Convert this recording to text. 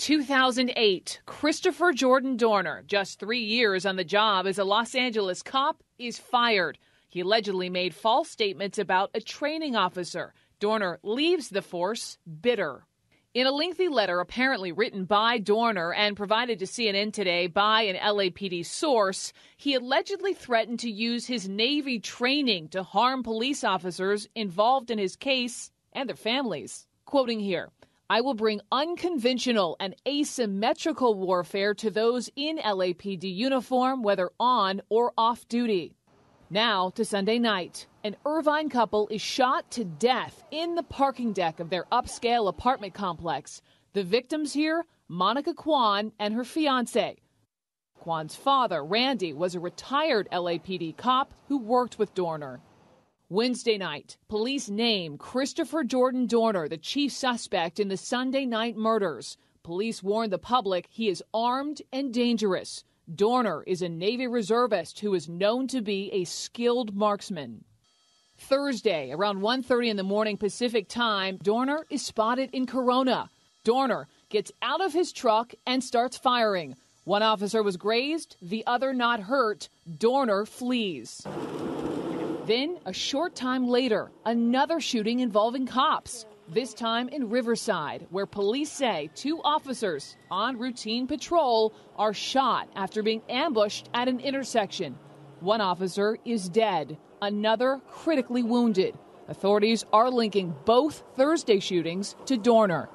2008, Christopher Jordan Dorner, just 3 years on the job as a Los Angeles cop, is fired. He allegedly made false statements about a training officer. Dorner leaves the force bitter. In a lengthy letter apparently written by Dorner and provided to CNN Today by an LAPD source, he allegedly threatened to use his Navy training to harm police officers involved in his case and their families. Quoting here, "I will bring unconventional and asymmetrical warfare to those in LAPD uniform, whether on or off duty." Now to Sunday night. An Irvine couple is shot to death in the parking deck of their upscale apartment complex. The victims here, Monica Kwan and her fiancé. Kwan's father, Randy, was a retired LAPD cop who worked with Dorner. Wednesday night, police name Christopher Jordan Dorner the chief suspect in the Sunday night murders. Police warned the public he is armed and dangerous. Dorner is a Navy reservist who is known to be a skilled marksman. Thursday, around 1:30 in the morning Pacific time, Dorner is spotted in Corona. Dorner gets out of his truck and starts firing. One officer was grazed, the other not hurt. Dorner flees. Then, a short time later, another shooting involving cops, this time in Riverside, where police say 2 officers on routine patrol are shot after being ambushed at an intersection. One officer is dead, another critically wounded. Authorities are linking both Thursday shootings to Dorner.